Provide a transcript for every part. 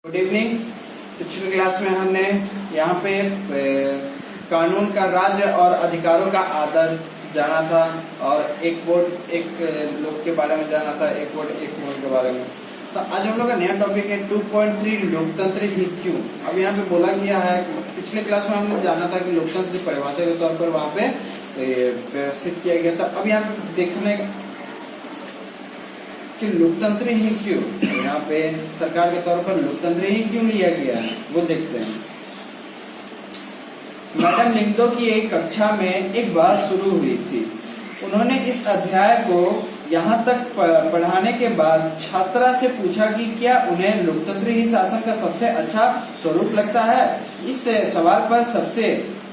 Good evening. पिछली class में हमने यहाँ पे कानून का राज्य और अधिकारों का आदर जाना था और एक वोट एक लोग के बारे में जाना था, एक वोट एक वोट के बारे में। तो आज हम लोग का नया टॉपिक है 2.3 लोकतंत्र ही क्यों। अब यहाँ पे बोला गया है, पिछले क्लास में हमने जाना था कि लोकतंत्र की परिभाषा के तौर पर वहाँ पे व्यवस्थित किया गया था। अब यहाँ पे देखने कि लोकतंत्र ही क्यों, यहाँ पे सरकार के तौर पर लोकतंत्र ही क्यों लिया गया है वो देखते हैं। मैडम लिंगदो की एक कक्षा में एक बात शुरू हुई थी। उन्होंने इस अध्याय को यहाँ तक पढ़ाने के बाद छात्रा से पूछा कि क्या उन्हें लोकतंत्र ही शासन का सबसे अच्छा स्वरूप लगता है। इस सवाल पर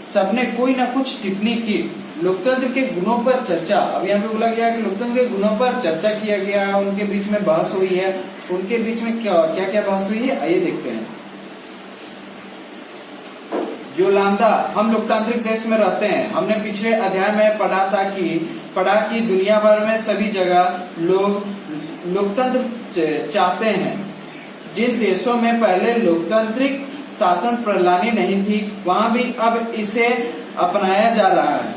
सबने कोई न कुछ टिप्पणी की। लोकतंत्र के गुणों पर चर्चा, अब यहाँ पे बोला गया कि लोकतंत्र के गुणों पर चर्चा किया गया है, उनके बीच में बहस हुई है। उनके बीच में क्या क्या बहस हुई है आइए देखते हैं। योलांदा, हम लोकतांत्रिक देश में रहते हैं। हमने पिछले अध्याय में पढ़ा कि दुनिया भर में सभी जगह लोग लोकतंत्र चाहते हैं। जिन देशों में पहले लोकतांत्रिक शासन प्रणाली नहीं थी वहां भी अब इसे अपनाया जा रहा है।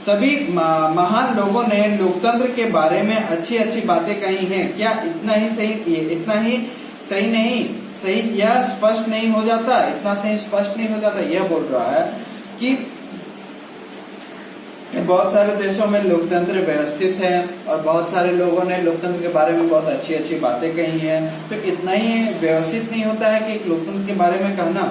सभी महान लोगों ने लोकतंत्र के बारे में अच्छी अच्छी बातें कही हैं। क्या इतना ही सही नहीं, सही यह स्पष्ट नहीं हो जाता, इतना सही स्पष्ट नहीं हो जाता। यह बोल रहा है कि बहुत सारे देशों में लोकतंत्र व्यवस्थित है और बहुत सारे लोगों ने लोकतंत्र के बारे में बहुत अच्छी अच्छी बातें कही हैं। तो इतना ही व्यवस्थित नहीं होता है कि लोकतंत्र के बारे में कहना।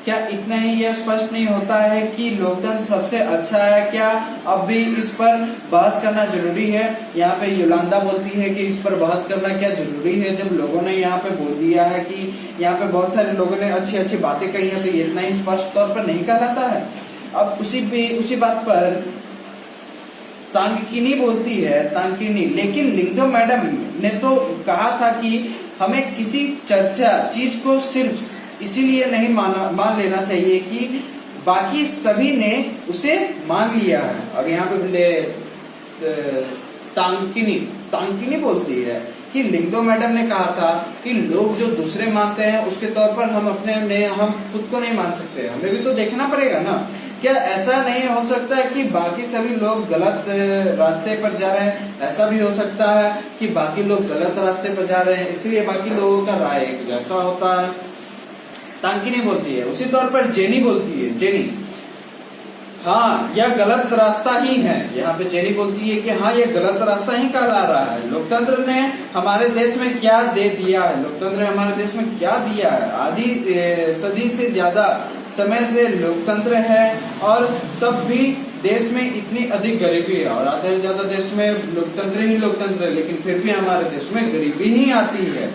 क्या इतना ही यह स्पष्ट नहीं होता है कि लोकतंत्र सबसे अच्छा है। क्या अब भी इस पर बहस करना जरूरी है। यहाँ पे योलांदा बोलती है कि इस पर बहस करना क्या जरूरी है, जब लोगों ने यहाँ पे बोल दिया है कि यहाँ पे बहुत सारे लोगों ने अच्छी अच्छी बातें कही हैं, तो ये इतना ही स्पष्ट तौर पर नहीं कहलाता है। अब उसी बात पर तांकिनी बोलती है, लेकिन लिंगदो मैडम ने तो कहा था कि हमें किसी चीज को सिर्फ इसीलिए नहीं मान लेना चाहिए कि बाकी सभी ने उसे मान लिया है। अब यहाँ पे तांकिनी बोलती है कि लिंगदो मैडम ने कहा था कि लोग जो दूसरे मानते हैं उसके तौर पर हम खुद को नहीं मान सकते, हमें भी तो देखना पड़ेगा ना। क्या ऐसा नहीं हो सकता है कि बाकी सभी लोग गलत रास्ते पर जा रहे हैं। ऐसा भी हो सकता है कि बाकी लोग गलत रास्ते पर जा रहे हैं, इसलिए बाकी लोगों का राय एक जैसा होता है। तांकिनी बोलती है। उसी तौर पर जेनी बोलती है, हाँ यह गलत रास्ता ही है। यहाँ पे जेनी बोलती है कि हाँ यह गलत रास्ता ही कहला रहा है। लोकतंत्र ने हमारे देश में क्या दे दिया है, लोकतंत्र ने हमारे देश में क्या दिया है। आधी सदी से ज्यादा समय से लोकतंत्र है और तब भी देश में इतनी अधिक गरीबी है और आधे से ज्यादा देश में लोकतंत्र है, लेकिन फिर भी हमारे देश में गरीबी ही आती है।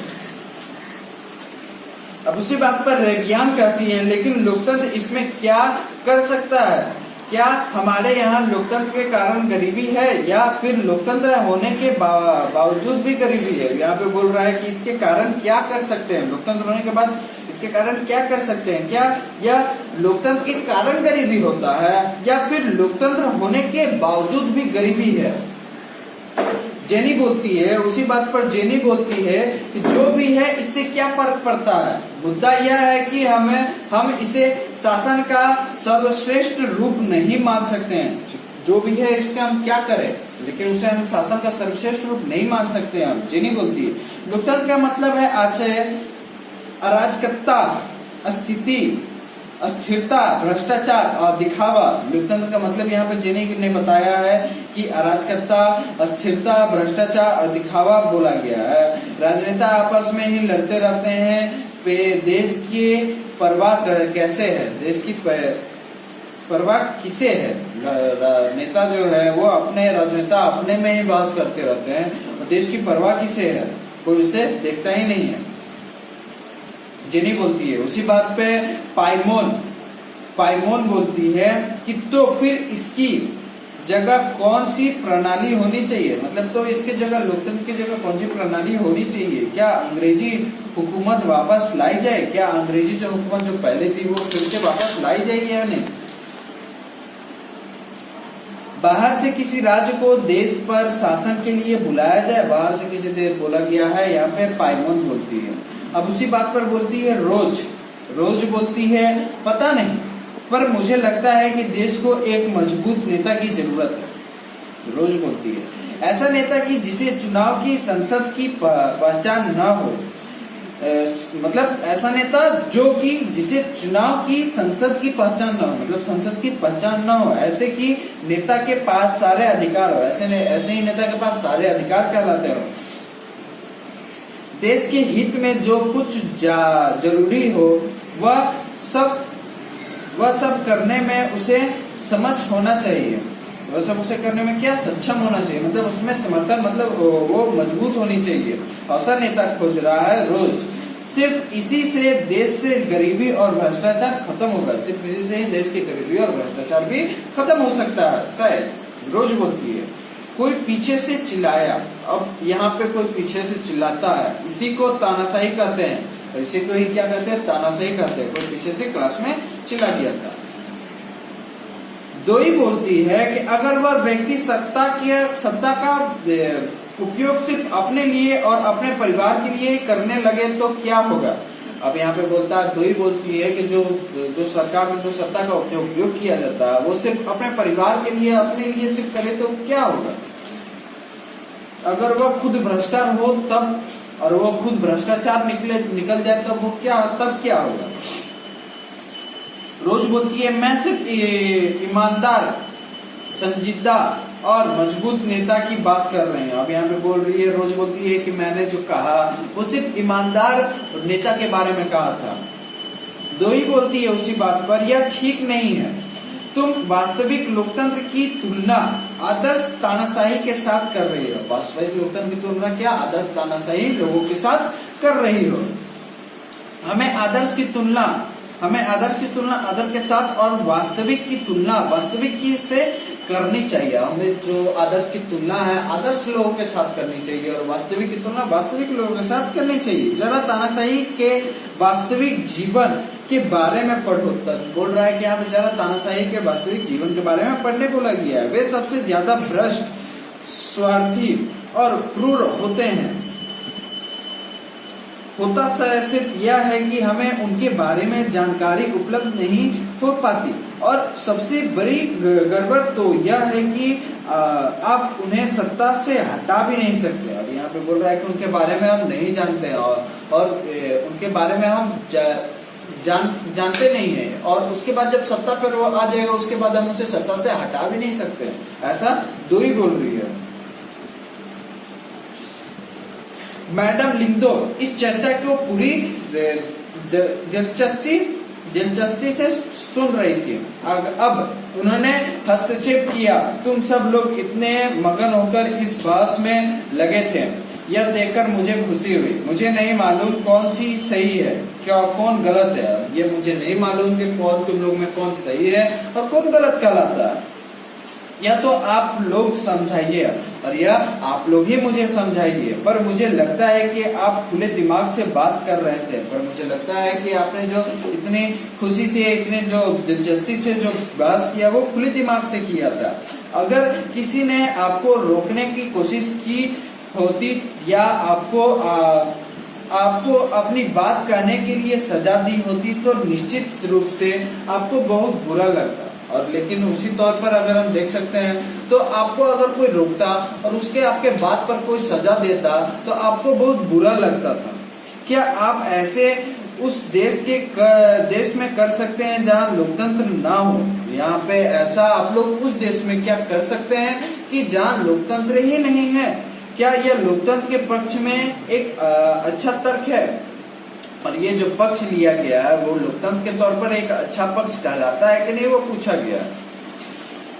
अब उसी बात पर रेगियान कहती है, लेकिन लोकतंत्र इसमें क्या कर सकता है। क्या हमारे यहाँ लोकतंत्र के कारण गरीबी है या फिर लोकतंत्र होने के बावजूद भी गरीबी है। यहाँ पे बोल रहा है कि इसके कारण क्या कर सकते हैं, लोकतंत्र होने के बाद इसके कारण क्या कर सकते हैं। क्या यह लोकतंत्र के कारण गरीबी होता है या फिर लोकतंत्र होने के बावजूद भी गरीबी है। जेनी बोलती है, उसी बात पर जेनी बोलती है कि जो भी है इससे क्या फर्क पड़ता है। मुद्दा यह है कि हम इसे शासन का सर्वश्रेष्ठ रूप नहीं मान सकते हैं। जो भी है इसका हम क्या करें, लेकिन उसे हम शासन का सर्वश्रेष्ठ रूप नहीं मान सकते हैं। जेनी बोलती है लोकतंत्र का मतलब है आशय, अराजकता, अस्थिरता, भ्रष्टाचार और दिखावा। लोकतंत्र का मतलब यहाँ पे जेनी ने बताया है कि अराजकता, अस्थिरता, भ्रष्टाचार और दिखावा बोला गया है। राजनेता आपस में ही लड़ते रहते हैं। देश की परवाह कैसे है, देश की परवाह किसे है। नेता जो है वो राजनेता अपने में ही बहस करते रहते हैं और देश की परवाह किसे है, कोई उसे देखता ही नहीं है। जेनी बोलती है। उसी बात पे पाइमोन बोलती है कि तो फिर इसकी जगह कौन सी प्रणाली होनी चाहिए। मतलब तो इसके जगह लोकतंत्र की जगह कौन सी प्रणाली होनी चाहिए। क्या अंग्रेजी हुकूमत वापस लाई जाए, क्या अंग्रेजी जो हुकूमत जो पहले थी वो फिर से वापस लाई जाए या नहीं। बाहर से किसी राज्य को देश पर शासन के लिए बुलाया जाए, बाहर से किसी देश बोला गया है, या फिर पाइमोन बोलती है। अब उसी बात पर बोलती है रोज, रोज बोलती है पता नहीं, पर मुझे लगता है कि देश को एक मजबूत नेता की जरूरत है। रोज बोलती है ऐसा नेता की जिसे चुनाव की संसद की पहचान न हो, मतलब ऐसा नेता जो कि जिसे चुनाव की संसद की पहचान न हो, मतलब संसद की पहचान न हो, ऐसे कि नेता के पास सारे अधिकार हो, ऐसे ही नेता के पास सारे अधिकार कहलाते हो। देश के हित में जो कुछ जरूरी हो वह सब करने में उसे समझ होना चाहिए, वह सब उसे करने में क्या सक्षम होना चाहिए, मतलब उसमें समर्थन, मतलब वो मजबूत होनी चाहिए। ऐसा नेता खोज रहा है रोज। सिर्फ इसी से देश से गरीबी और भ्रष्टाचार खत्म होगा, सिर्फ इसी से ही देश की गरीबी और भ्रष्टाचार भी खत्म हो सकता है शायद। रोज बोलती है कोई पीछे से चिल्लाया, अब यहाँ पे कोई पीछे से चिल्लाता है, इसी को तानाशाही कहते हैं, इसी को ही क्या कहते हैं, तानाशाही कहते हैं। कोई पीछे से क्लास में चिल्ला दिया था। दोई बोलती है कि अगर वह व्यक्ति सत्ता का उपयोग सिर्फ अपने लिए और अपने परिवार के लिए करने लगे तो क्या होगा। अब यहाँ पे बोलता है, दोई बोलती है कि जो सरकार में जो सत्ता का उपयोग किया जाता है वो सिर्फ अपने परिवार के लिए, अपने लिए सिर्फ करे तो क्या होगा। अगर वह खुद भ्रष्टाचार हो तब, और वो खुद भ्रष्टाचार निकल जाए तब वो तब क्या होगा। रोज बोलती है मैं सिर्फ ईमानदार, संजीदा और मजबूत नेता की बात कर रहे हैं। अब यहाँ पे बोल रही है, रोज बोलती है कि मैंने जो कहा वो सिर्फ ईमानदार नेता के बारे में कहा था। दोई बोलती है उसी बात पर, यह ठीक नहीं है, तुम वास्तविक लोकतंत्र की तुलना आदर्श तानाशाही के साथ कर रही हो। वास्तविक लोकतंत्र की तुलना क्या, आदर्श तानाशाही लोगों के साथ कर रही हो। हमें आदर्श की तुलना आदर के साथ और वास्तविक की तुलना वास्तविक की से करनी चाहिए। हमें जो आदर्श की तुलना है आदर्श लोगों के साथ करनी चाहिए और वास्तविक की तुलना वास्तविक लोगों के साथ करनी चाहिए। जरा तानाशाही के वास्तविक जीवन के बारे में पढ़ो। बोल रहा है कि यहाँ पे जरा तानाशाही के वास्तविक जीवन के बारे में पढ़ने बोला गया है। वे सबसे ज्यादा भ्रष्ट, स्वार्थी और क्रूर होते हैं। होता सिर्फ यह है कि हमें उनके बारे में जानकारी उपलब्ध नहीं हो पाती, और सबसे बड़ी गड़बड़ तो यह है कि आप उन्हें सत्ता से हटा भी नहीं सकते। और यहाँ पे बोल रहा है कि उनके बारे में हम नहीं जानते और उनके बारे में हम जानते नहीं है, और उसके बाद जब सत्ता पर वो आ जाएगा उसके बाद हम उसे सत्ता से हटा भी नहीं सकते। ऐसा दोई बोल रही है। मैडम लिंगदो इस चर्चा को पूरी दिलचस्पी से सुन रही थी। अब उन्होंने हस्तक्षेप किया, तुम सब लोग इतने मगन होकर इस बहस में लगे थे, यह देखकर मुझे खुशी हुई। मुझे नहीं मालूम कौन सी सही है क्या कौन गलत है। ये मुझे नहीं मालूम कि कौन तुम लोग में कौन सही है और कौन गलत कहलाता है। या तो आप लोग समझाइए और या आप लोग ही मुझे समझाइए। पर मुझे लगता है कि आप खुले दिमाग से बात कर रहे थे। पर मुझे लगता है कि आपने जो इतनी खुशी से, इतने जो दिलचस्पी से जो बहस किया वो खुले दिमाग से किया था। अगर किसी ने आपको रोकने की कोशिश की होती या आपको अपनी बात कहने के लिए सजा दी होती तो निश्चित रूप से आपको बहुत बुरा लगता। और लेकिन उसी तौर पर अगर हम देख सकते हैं तो आपको अगर कोई रोकता और उसके आपके बात पर कोई सजा देता तो आपको बहुत बुरा लगता था। क्या आप ऐसे उस देश में कर सकते हैं जहां लोकतंत्र ना हो? यहाँ पे ऐसा आप लोग उस देश में क्या कर सकते हैं कि जहां लोकतंत्र ही नहीं है? क्या यह लोकतंत्र के पक्ष में एक अच्छा तर्क है? और ये जो पक्ष लिया गया है वो लोकतंत्र के तौर पर एक अच्छा पक्ष कहलाता है कि नहीं, वो पूछा गया।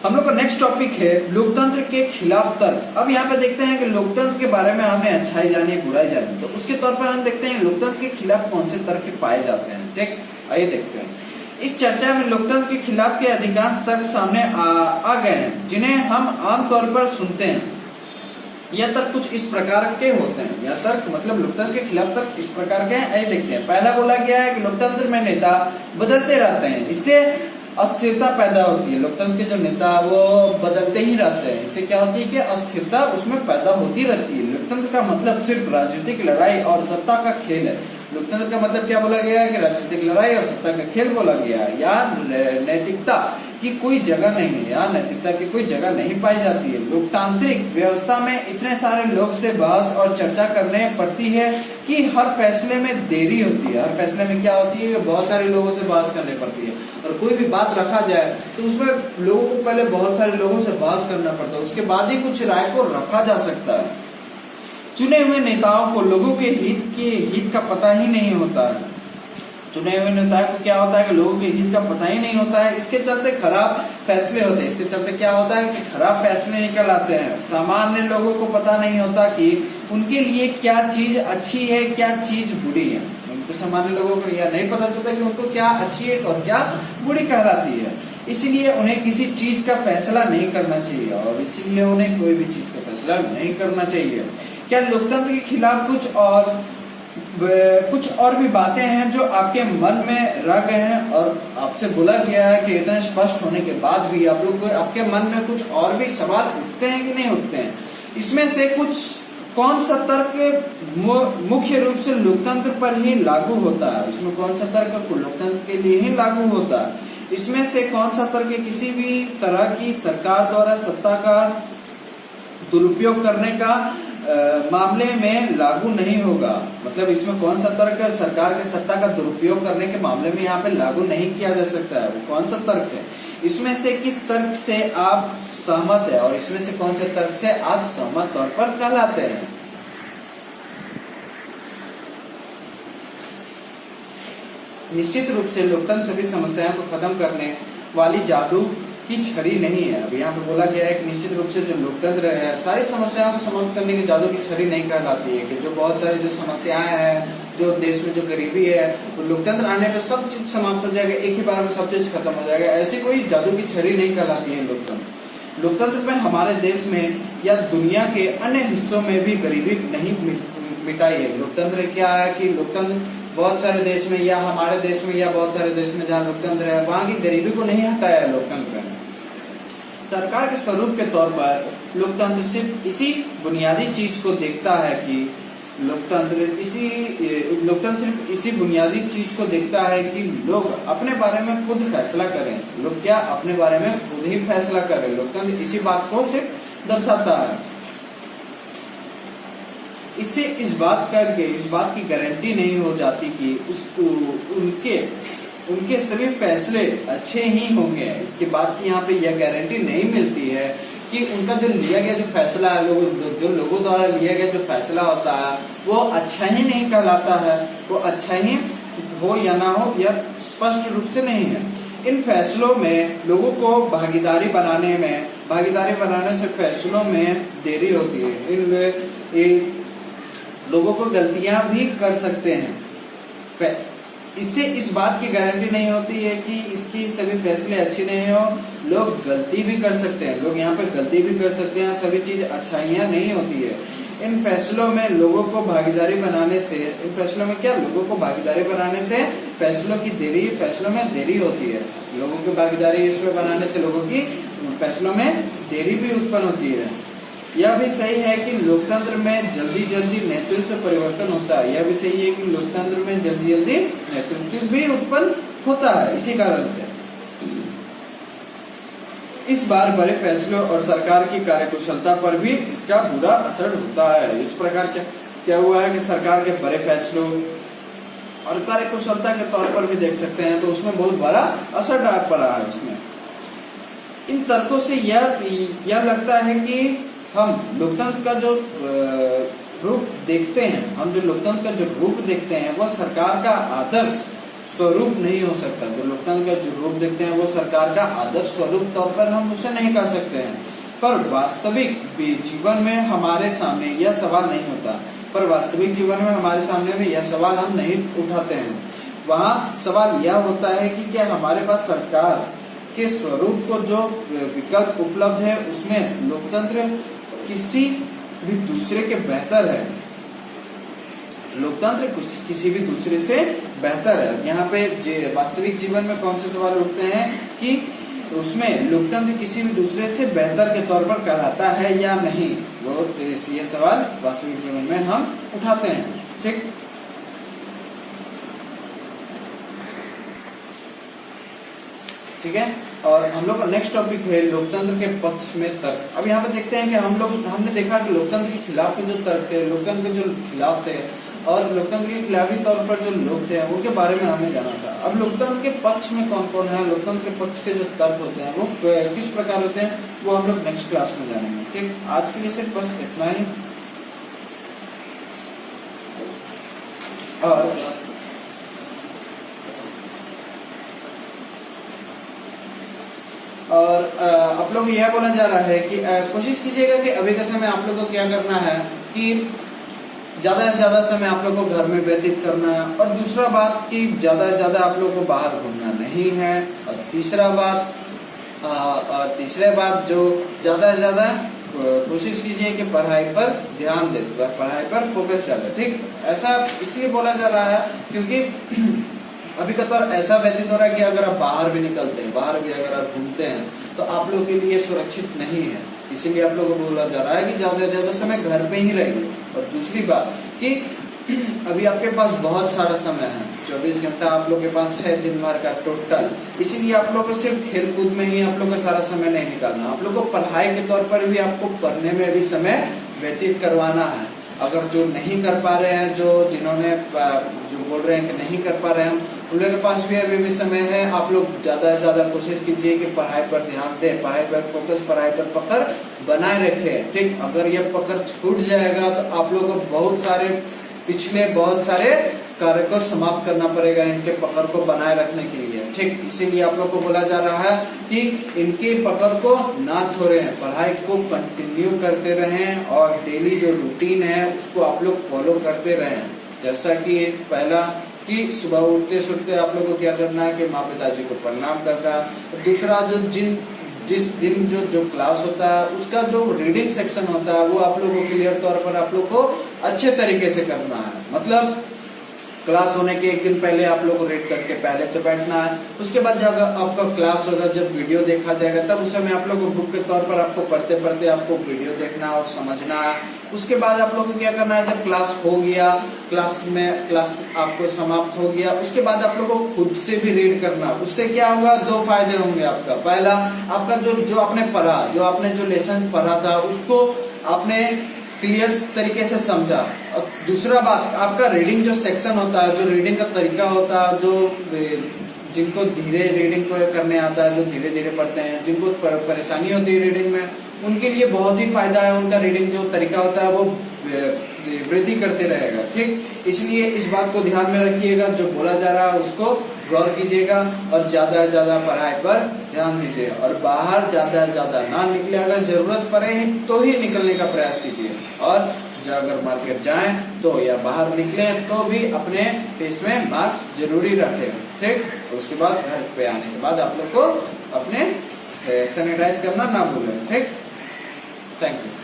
हम लोग का नेक्स्ट टॉपिक है लोकतंत्र के खिलाफ तर्क। अब यहाँ पे देखते हैं कि लोकतंत्र के बारे में हमने अच्छाई जानी बुराई जानी, तो उसके तौर पर हम देखते हैं लोकतंत्र के खिलाफ कौन से तर्क पाए जाते हैं। ठीक, आइए देखते हैं। इस चर्चा में लोकतंत्र के खिलाफ के अधिकांश तर्क सामने आ गए हैं जिन्हें हम आमतौर पर सुनते हैं। यह तर्क कुछ इस प्रकार के होते हैं। यह तर्क मतलब लोकतंत्र के खिलाफ तर्क इस प्रकार के हैं। आइए देखते हैं। पहला बोला गया है कि लोकतंत्र में नेता बदलते रहते हैं, इससे अस्थिरता पैदा होती है। लोकतंत्र के जो नेता वो बदलते ही रहते हैं, इससे क्या होती है कि अस्थिरता उसमें पैदा होती रहती है। लोकतंत्र का मतलब सिर्फ राजनीतिक लड़ाई और सत्ता का खेल है। लोकतंत्र का मतलब क्या बोला गया है कि राजनीतिक लड़ाई और सत्ता का खेल बोला गया है। यहाँ नैतिकता की कोई जगह नहीं है, यहाँ नैतिकता की कोई जगह नहीं पाई जाती है। लोकतांत्रिक व्यवस्था में इतने सारे लोग से बहस और चर्चा करने पड़ती है कि हर फैसले में देरी होती है। हर फैसले में क्या होती है कि बहुत सारे लोगों से बहस करनी पड़ती है, और कोई भी बात रखा जाए तो उसमें लोगों को पहले बहुत सारे लोगों से बहस करना पड़ता है, उसके बाद ही कुछ राय को रखा जा सकता है। चुने हुए नेताओं को लोगों के हित का पता ही नहीं होता है। चुने हुए नेताओं को क्या होता है कि लोगों के हित का पता ही नहीं होता है, इसके चलते खराब फैसले होते हैं। इसके चलते क्या होता है कि खराब फैसले निकल आते हैं। सामान्य लोगों को पता नहीं होता कि उनके लिए क्या चीज अच्छी है, क्या चीज बुरी है। उनको सामान्य लोगों को यह नहीं पता चलता कि उनको क्या अच्छी है और क्या बुरी कहलाती है। इसलिए उन्हें किसी चीज का फैसला नहीं करना चाहिए, और इसलिए उन्हें कोई भी चीज का फैसला नहीं करना चाहिए। क्या लोकतंत्र के खिलाफ कुछ और भी बातें हैं जो आपके मन में रह गए हैं और आपसे बोला गया है कि इतने स्पष्ट होने के बाद भी आप लोग आपके मन में कुछ और भी सवाल उठते हैं कि नहीं उठते हैं? इसमें से कुछ कौन सा तर्क मुख्य रूप से लोकतंत्र पर ही लागू होता है? इसमें कौन सा तर्क लोकतंत्र के लिए ही लागू होता है? इसमें से कौन सा तर्क किसी भी तरह की सरकार द्वारा सत्ता का दुरुपयोग करने का मामले में लागू नहीं होगा? मतलब इसमें कौन सा तर्क सरकार के सत्ता का दुरुपयोग करने के मामले में यहाँ पे लागू नहीं किया जा सकता है? वो कौन सा तर्क है? इसमें से किस तर्क से आप सहमत है, और इसमें से कौन से तर्क से आप सहमत तौर पर कहलाते हैं? निश्चित रूप से लोकतंत्र सभी समस्याओं को खत्म करने वाली जादू की छड़ी नहीं है। अब यहाँ पे बोला गया है कि निश्चित रूप से जो लोकतंत्र है सारी समस्याओं को समाप्त करने की जादू की छड़ी नहीं कहलाती है। कि जो बहुत सारी जो समस्याएं हैं, जो देश में जो गरीबी है, वो लोकतंत्र आने पे सब चीज समाप्त हो जाएगा, एक ही बार में सब चीज खत्म हो जाएगा। ऐसी कोई जादू की छड़ी नहीं कहलाती है लोकतंत्र। लोकतंत्र में हमारे देश में या दुनिया के अन्य हिस्सों में भी गरीबी नहीं मिटाई है। लोकतंत्र क्या है कि लोकतंत्र बहुत सारे देश में या हमारे देश में या बहुत सारे देश में जहाँ लोकतंत्र है वहां की गरीबी को नहीं हटाया है लोकतंत्र ने। सरकार के स्वरूप के तौर पर लोकतंत्र सिर्फ इसी बुनियादी चीज को देखता है कि लोकतंत्र सिर्फ इसी बुनियादी चीज को देखता है कि लोग अपने बारे में खुद फैसला करें। लोग क्या अपने बारे में खुद ही फैसला करें। लोकतंत्र इसी बात को सिर्फ दर्शाता है। इससे इस बात की गारंटी नहीं हो जाती कि उनके सभी फैसले अच्छे ही होंगे। इसके बाद की यहाँ पे यह गारंटी नहीं मिलती है कि उनका जो लिया गया जो फैसला है, जो लोगों द्वारा लिया गया जो फैसला होता है वो अच्छा ही नहीं कहलाता है। वो अच्छा ही हो या ना हो यह स्पष्ट रूप से नहीं है। इन फैसलों में लोगों को भागीदारी बनाने से फैसलों में देरी होती है। इन लोगों को गलतियां भी कर सकते हैं। इससे इस बात की गारंटी नहीं होती है कि इसकी सभी फैसले अच्छे नहीं हो। लोग गलती भी कर सकते हैं, लोग यहाँ पे गलती भी कर सकते हैं। सभी चीज अच्छाइयाँ नहीं होती है। इन फैसलों में लोगों को भागीदारी बनाने से फैसलों में देरी होती है। लोगों की भागीदारी इसमें बनाने से लोगों की फैसलों में देरी भी उत्पन्न होती है। यह भी सही है कि लोकतंत्र में जल्दी नेतृत्व परिवर्तन होता है। यह भी सही है कि लोकतंत्र में जल्दी नेतृत्व भी उत्पन्न होता है। इसी कारण से इस बार बड़े फैसलों और सरकार की कार्यकुशलता पर भी इसका बुरा असर होता है। इस प्रकार क्या हुआ है कि सरकार के बड़े फैसलों और कार्यकुशलता के तौर पर भी देख सकते हैं तो उसमें बहुत बड़ा असर डाल पड़ा है। उसमें इन तर्कों से यह लगता है कि हम लोकतंत्र का जो रूप देखते हैं वह सरकार का आदर्श स्वरूप नहीं हो सकता। जो लोकतंत्र का जो रूप देखते हैं वो सरकार का आदर्श स्वरूप तौर पर हम उसे नहीं कह सकते हैं। पर वास्तविक जीवन में हमारे सामने यह सवाल नहीं होता। यह सवाल हम नहीं उठाते हैं। वहाँ सवाल यह होता है कि क्या हमारे पास सरकार के स्वरूप को जो विकल्प उपलब्ध है उसमें लोकतंत्र किसी भी दूसरे के बेहतर है। लोकतंत्र किसी भी दूसरे से बेहतर है। यहाँ पे वास्तविक जीवन में कौन से सवाल उठते हैं कि उसमें लोकतंत्र किसी भी दूसरे से बेहतर के तौर पर कहलाता है या नहीं, वो ये सवाल वास्तविक जीवन में हम उठाते हैं। ठीक, ठीक है। और हम लोग का नेक्स्ट टॉपिक है लोकतंत्र के पक्ष में तर्क। अब यहाँ पे देखते हैं कि हमने देखा कि लोकतंत्र के खिलाफ जो तर्क थे, लोकतंत्र के जो खिलाफ थे और लोकतंत्र के खिलाफी तौर पर जो लोग थे उनके बारे में हमें जाना था। अब लोकतंत्र के पक्ष में कौन कौन है, लोकतंत्र के पक्ष के जो तर्क होते हैं वो किस प्रकार होते हैं, वो हम लोग नेक्स्ट क्लास में जानेंगे। ठीक, आज के लिए सिर्फ बस इतना ही। और आप लोग यह बोला जा रहा है कि कोशिश कीजिएगा कि अभी के समय आप लोग को क्या करना है कि ज्यादा से ज्यादा समय आप लोग को घर में व्यतीत करना है, और दूसरा बात कि ज्यादा से ज्यादा आप लोग को बाहर घूमना नहीं है, और तीसरा बात जो ज्यादा से ज्यादा कोशिश कीजिए कि पढ़ाई पर ध्यान दे, पढ़ाई पर फोकस डाले। ठीक, ऐसा इसलिए बोला जा रहा है क्योंकि अभी का तो ऐसा व्यतीत हो रहा है कि अगर आप बाहर भी निकलते हैं, बाहर भी अगर आप घूमते हैं तो आप लोग के लिए सुरक्षित नहीं है, इसीलिए आप लोगों को बोला जा रहा है कि ज्यादा से ज्यादा समय घर पे ही रहिए। और दूसरी बात कि अभी आपके पास बहुत सारा समय है, 24 घंटा आप लोग के पास है दिन भर का टोटल, इसीलिए आप लोग को सिर्फ खेल कूद में ही आप लोग को सारा समय नहीं निकालना, आप लोग को पढ़ाई के तौर पर भी आपको पढ़ने में भी समय व्यतीत करवाना है। अगर जो नहीं कर पा रहे हैं, जो बोल रहे हैं कि नहीं कर पा रहे हैं, उन लोगों के पास भी अभी भी समय है। आप लोग ज्यादा से ज्यादा कोशिश कीजिए कि पढ़ाई पर ध्यान दें, पढ़ाई पर फोकस, पढ़ाई पर पकड़ बनाए रखें। ठीक, अगर ये पकड़ छूट जाएगा तो आप लोग को पिछले बहुत सारे कार्य को समाप्त करना पड़ेगा इनके पकड़ को बनाए रखने के लिए। ठीक, इसीलिए आप लोग को बोला जा रहा है कि इनके पकड़ को ना छोड़ें, पढ़ाई को कंटिन्यू करते रहें और डेली जो रूटीन है उसको आप लोग फॉलो करते रहें। जैसा कि पहला कि सुबह उठते सुठते आप लोग को क्या करना है कि माँ पिताजी को प्रणाम करना। दूसरा, जिस दिन जो क्लास होता है उसका जो रीडिंग सेक्शन होता है वो आप लोगों को क्लियर तौर पर आप लोग को अच्छे तरीके से करना है। मतलब क्लास होने के एक दिन पहले आप लोग को रीड करके पहले से बैठना है। उसके बाद जब आपका क्लास होगा, जब वीडियो देखा जाएगा, तब उस समय आप लोग को बुक के तौर पर आपको पढ़ते पढ़ते आपको वीडियो देखना और समझना है। उसके बाद आप लोग को क्या करना है, जब क्लास हो गया, क्लास आपको समाप्त हो गया, उसके बाद आप लोग को खुद से भी रीड करना। उससे क्या होगा, दो फायदे होंगे आपका। पहला, आपका जो आपने पढ़ा, जो लेसन पढ़ा था उसको आपने क्लियर तरीके से समझा। और दूसरा बात, आपका रीडिंग जो सेक्शन होता है, जो रीडिंग का तरीका होता है, जिनको धीरे रीडिंग करने आता है, जो धीरे धीरे पढ़ते हैं, जिनको परेशानी होती है रीडिंग में, उनके लिए बहुत ही फायदा है। उनका रीडिंग जो तरीका होता है वो वृद्धि करते रहेगा। ठीक, इसलिए इस बात को ध्यान में रखिएगा, जो बोला जा रहा है उसको गौर कीजिएगा और ज्यादा से ज्यादा पढ़ाई पर ध्यान दीजिए। और बाहर ज्यादा से ज्यादा ना निकले, अगर जरूरत पड़े तो ही निकलने का प्रयास कीजिए। और अगर मार्केट जाएं तो या बाहर निकले तो भी अपने फेस में मास्क जरूरी रखें। ठीक, उसके बाद घर पे आने के बाद आप लोग को अपने सैनिटाइज करना ना भूलें। ठीक, थैंक यू।